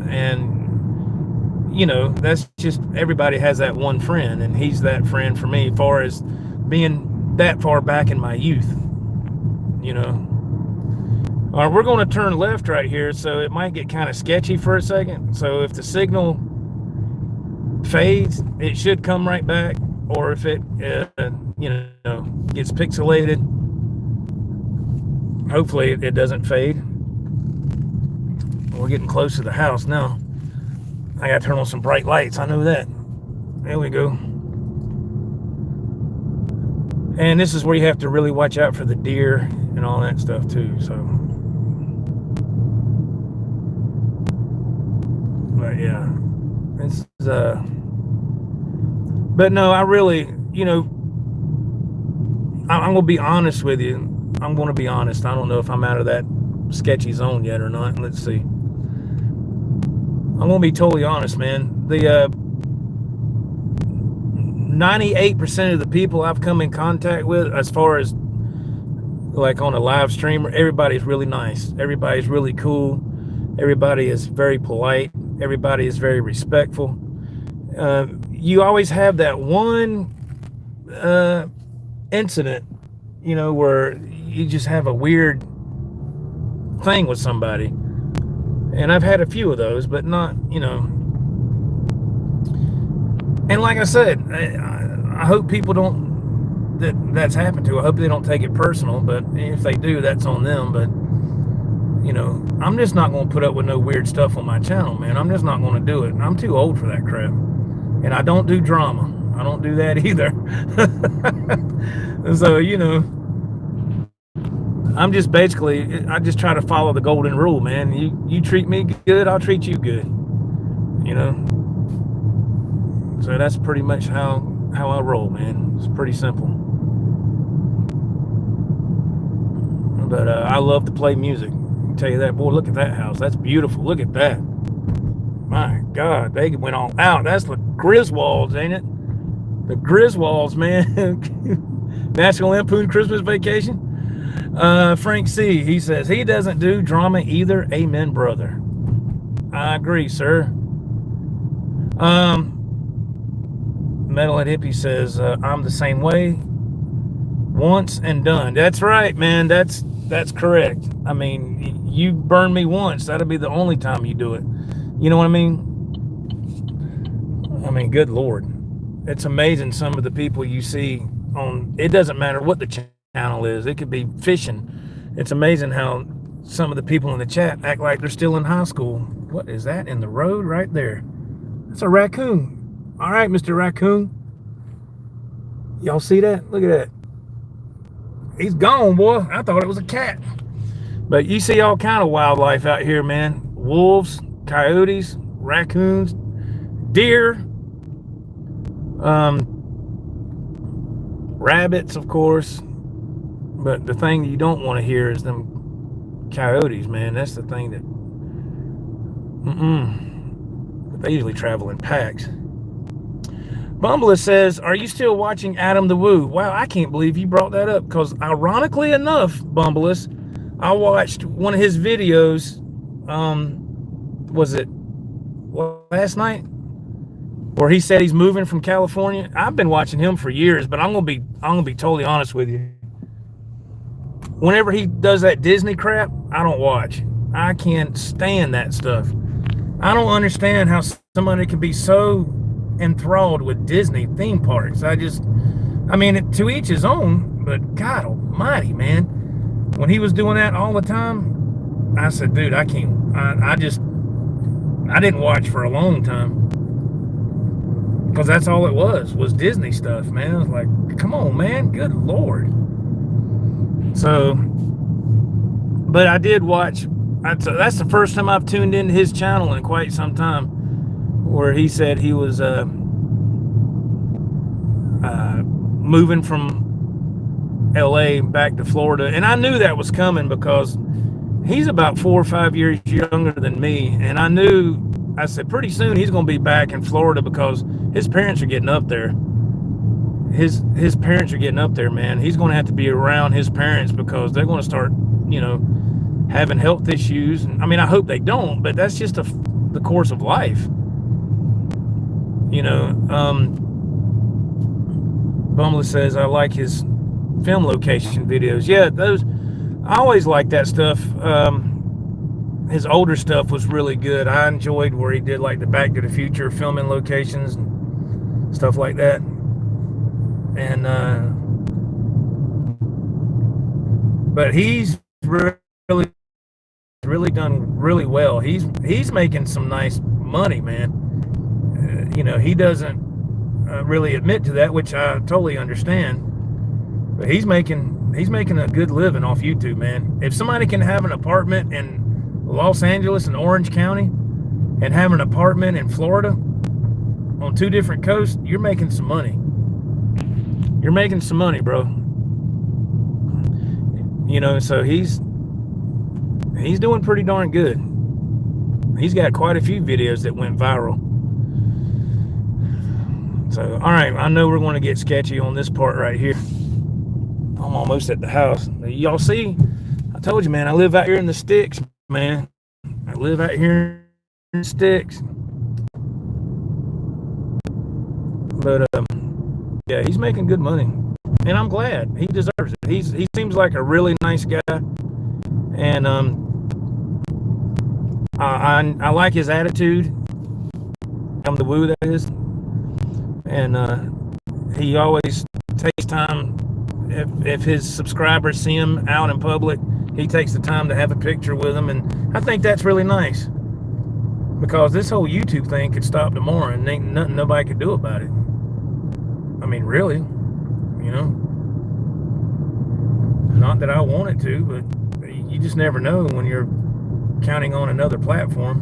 and you know, that's just, everybody has that one friend, and he's that friend for me as far as being that far back in my youth, you know. All right, we're going to turn left right here, so it might get kind of sketchy for a second. So if the signal fades, it should come right back, or if it you know, gets pixelated, hopefully it doesn't fade. We're getting close to the house now. I gotta turn on some bright lights, I know that. There we go. And this is where you have to really watch out for the deer and all that stuff too, so. But yeah, this is but no, I really, you know, I'm gonna be honest with you. I'm gonna be honest. I don't know if I'm out of that sketchy zone yet or not. Let's see. I'm gonna be totally honest, man. The 98% of the people I've come in contact with, as far as like on a live stream, everybody's really nice. Everybody's really cool. Everybody is very polite. Everybody is very respectful. You always have that one incident, you know, where you just have a weird thing with somebody. And I've had a few of those, but not, you know. And like I said, I hope people don't, that's happened to. I hope they don't take it personal, but if they do, that's on them. But, you know, I'm just not going to put up with no weird stuff on my channel, man. I'm just not going to do it. I'm too old for that crap. And I don't do drama. I don't do that either. So, you know, I'm just basically, I just try to follow the golden rule, man. You treat me good, I'll treat you good, you know. So that's pretty much how I roll, man. It's pretty simple. But I love to play music. I'll tell you that. Boy, look at that house. That's beautiful. Look at that. My God, they went all out. That's the Griswolds, ain't it? The Griswolds, man. National Lampoon Christmas Vacation. Frank C, he says, he doesn't do drama either. Amen, brother. I agree, sir. Metalhead Hippie says, I'm the same way. Once and done. That's right, man. That's correct. I mean, you burn me once, that'll be the only time you do it. You know what I mean? I mean, good Lord. It's amazing some of the people you see on, it doesn't matter what the channel is. It could be fishing. It's amazing how some of the people in the chat act like they're still in high school. What is that in the road right there? That's a raccoon. All right, Mr. Raccoon. Y'all see that? Look at that. He's gone, boy. I thought it was a cat. But you see all kind of wildlife out here, man. Wolves, coyotes, raccoons, deer, rabbits, of course. But the thing you don't want to hear is them coyotes, man. That's the thing that... But they usually travel in packs. Bumbless says, are you still watching Adam the Woo? Wow, I can't believe you brought that up, because ironically enough, Bumbless, I watched one of his videos, was it last night? Where he said he's moving from California. I've been watching him for years, but I'm gonna be totally honest with you. Whenever he does that Disney crap, I don't watch. I can't stand that stuff. I don't understand how somebody can be so enthralled with Disney theme parks. I mean, to each his own, but God almighty, man. When he was doing that all the time, I said, dude, I can't. I didn't watch for a long time. Because that's all it was Disney stuff, man. I was like, come on, man. Good Lord. So, but I did watch. That's the first time I've tuned into his channel in quite some time, where he said he was moving from LA back to Florida. And I knew that was coming because he's about 4 or 5 years younger than me. And I said, pretty soon he's going to be back in Florida because his parents are getting up there. His parents are getting up there, man. He's going to have to be around his parents because they're going to start, having health issues. I mean, I hope they don't, but that's just the course of life. Bumley says, I like his film location videos. Yeah, those, I always like that stuff. His older stuff was really good. I enjoyed where he did like the Back to the Future filming locations and stuff like that. And but he's really done really well. He's making some nice money, man. He doesn't really admit to that, which I totally understand. But he's making a good living off YouTube, man. If somebody can have an apartment in Los Angeles and Orange County and have an apartment in Florida on 2 different coasts, you're making some money. You're making some money, bro. So he's doing pretty darn good. He's got quite a few videos that went viral. So, all right, I know we're going to get sketchy on this part right here. I'm almost at the house. Y'all see? I told you, man, I live out here in the sticks, man. I live out here in the sticks. But, yeah, he's making good money. And I'm glad. He deserves it. He seems like a really nice guy. And I like his attitude. I'm the woo, that is. And he always takes time. If his subscribers see him out in public, he takes the time to have a picture with them. And I think that's really nice. Because this whole YouTube thing could stop tomorrow and ain't nothing nobody could do about it. I mean, really. Not that I want it to, but you just never know when you're counting on another platform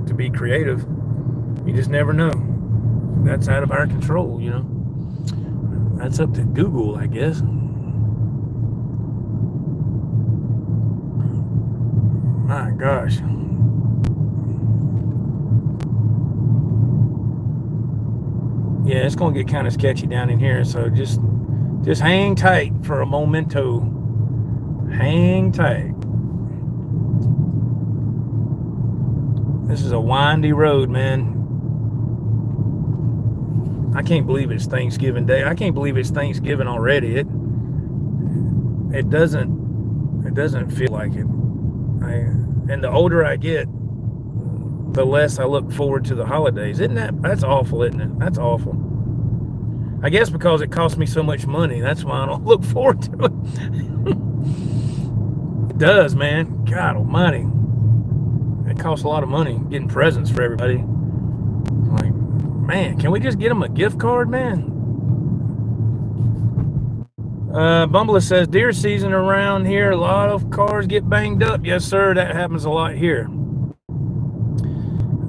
to be creative. You just never know. That's out of our control, That's up to Google, I guess. My gosh. Yeah, it's going to get kind of sketchy down in here, so just hang tight for a momento. Hang tight. This is a windy road, man. I can't believe it's Thanksgiving Day. I can't believe it's Thanksgiving already. It doesn't feel like it. And the older I get, the less I look forward to the holidays. That's awful, isn't it? That's awful. I guess because it costs me so much money. That's why I don't look forward to it. It does, man. God almighty. It costs a lot of money getting presents for everybody. Like, Man, can we just get them a gift card, man? Bumble says, deer season around here, a lot of cars get banged up. Yes, sir, that happens a lot here.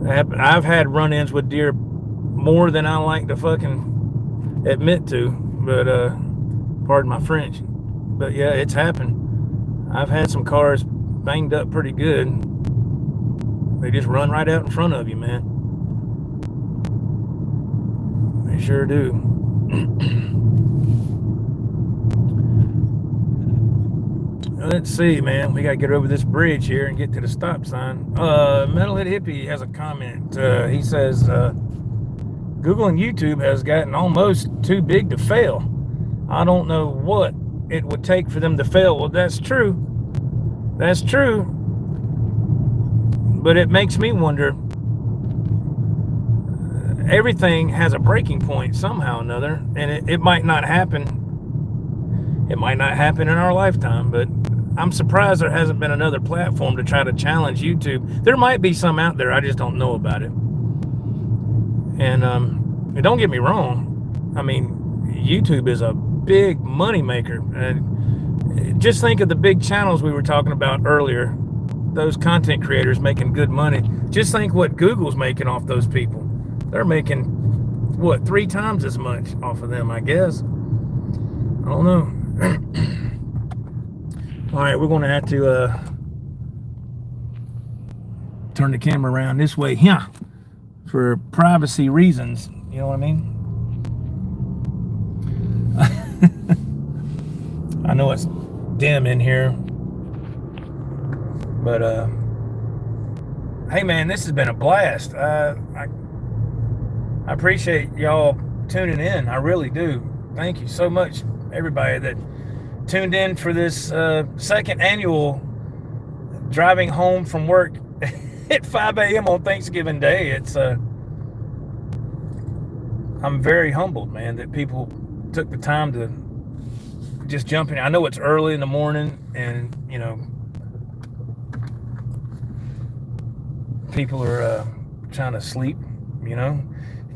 I've had run-ins with deer more than I like to fucking admit to, but pardon my French. But yeah, it's happened. I've had some cars banged up pretty good. They just run right out in front of you, man. They sure do. Let's see, man. We got to get over this bridge here and get to the stop sign. Metalhead Hippie has a comment. He says, Google and YouTube has gotten almost too big to fail. I don't know what it would take for them to fail. Well, that's true. That's true. But it makes me wonder. Everything has a breaking point somehow or another, and it might not happen. It might not happen in our lifetime, but I'm surprised there hasn't been another platform to try to challenge YouTube. There might be some out there, I just don't know about it. And don't get me wrong, I mean, YouTube is a big money maker. And just think of the big channels we were talking about earlier, those content creators making good money. Just think what Google's making off those people. They're making, what, 3 times as much off of them, I guess. I don't know. All right, we're going to have to turn the camera around this way here for privacy reasons. You know what I mean? I know it's dim in here, but hey man, this has been a blast. I appreciate y'all tuning in. I really do. Thank you so much, everybody that tuned in for this second annual driving home from work at 5 a.m. on Thanksgiving Day. It's I'm very humbled, man, that people took the time to just jump in. I know it's early in the morning, and you know, people are trying to sleep, you know,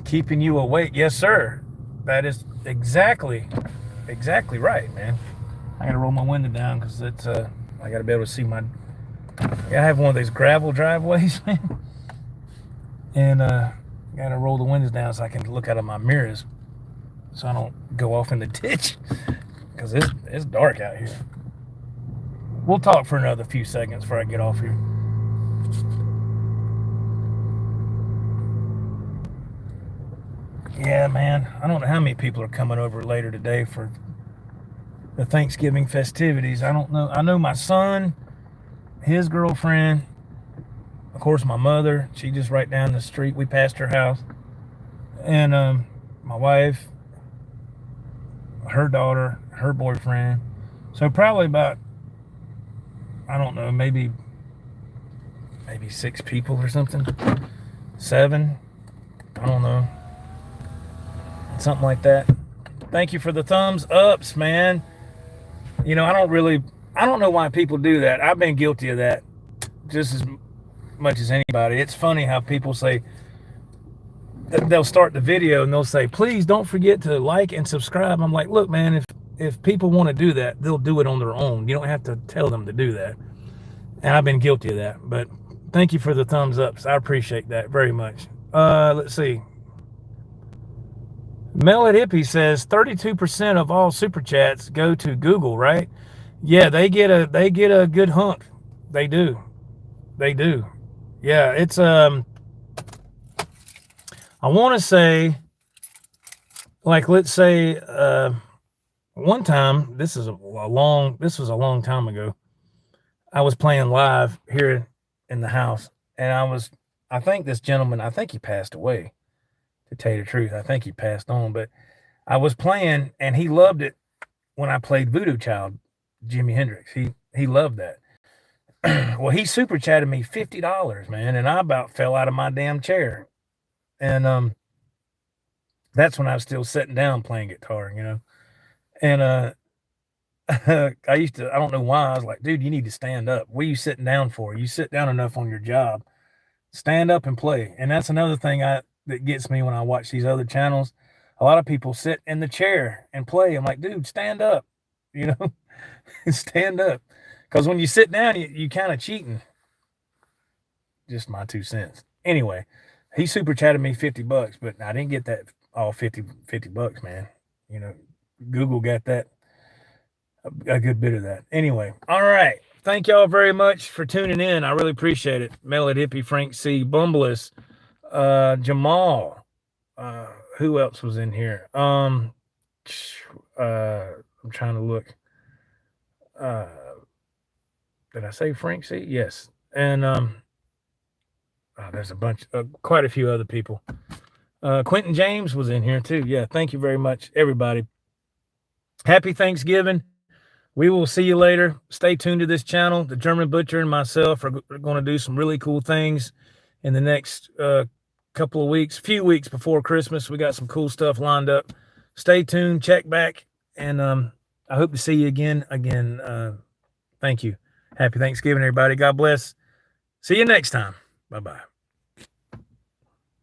keeping you awake. Yes, sir. That is exactly right, man. I gotta roll my window down because it's I gotta be able to see my. I have one of these gravel driveways, man, and gotta roll the windows down so I can look out of my mirrors, so I don't go off in the ditch because it's dark out here. We'll talk for another few seconds before I get off here. Yeah, man. I don't know how many people are coming over later today for the Thanksgiving festivities. I don't know. I know my son, his girlfriend, of course my mother. She just right down the street. We passed her house. And my wife, her daughter, her boyfriend. So probably about, I don't know, maybe 6 people or something. 7. I don't know. Something like that. Thank you for the thumbs ups, man. You know, I don't know why people do that. I've been guilty of that just as much as anybody. It's funny how people say, they'll start the video and they'll say, please don't forget to like and subscribe. I'm like, look, man, if people want to do that, they'll do it on their own. You don't have to tell them to do that. And I've been guilty of that. But thank you for the thumbs ups. I appreciate that very much. Let's see. Melon Hippie says 32% of all super chats go to Google, right? Yeah, they get a good hunk. They do. Yeah, it's I want to say, like, let's say one time, this was a long time ago. I was playing live here in the house, and I think this gentleman, I think he passed away. To tell you the truth, I think he passed on, but I was playing and he loved it when I played Voodoo Child, Jimi Hendrix. He loved that. Well, he super chatted me $50, man, and I about fell out of my damn chair. And that's when I was still sitting down playing guitar, you know. And I don't know why, I was like, dude, you need to stand up. What are you sitting down for? You sit down enough on your job. Stand up and play. And that's another thing that gets me when I watch these other channels. A lot of people sit in the chair and play. I'm like, dude, stand up, you know, stand up. Because when you sit down, you kind of cheating. Just my 2 cents. Anyway, he super chatted me $50, but I didn't get that all 50 bucks, man. You know, Google got that, a good bit of that. Anyway, all right. Thank y'all very much for tuning in. I really appreciate it. Melod Hippie, Frank C, Bumbless, Jamal. Who else was in here? I'm trying to look. Did I say Frank C? Yes. And there's a bunch, quite a few other people. Quentin James was in here too. Yeah, thank you very much, everybody. Happy Thanksgiving. We will see you later. Stay tuned to this channel. The German Butcher and myself are going to do some really cool things in the next few weeks before Christmas. We got some cool stuff lined up. Stay tuned, check back, and I hope to see you again. Thank you. Happy Thanksgiving, everybody. God bless. See you next time. Bye-bye.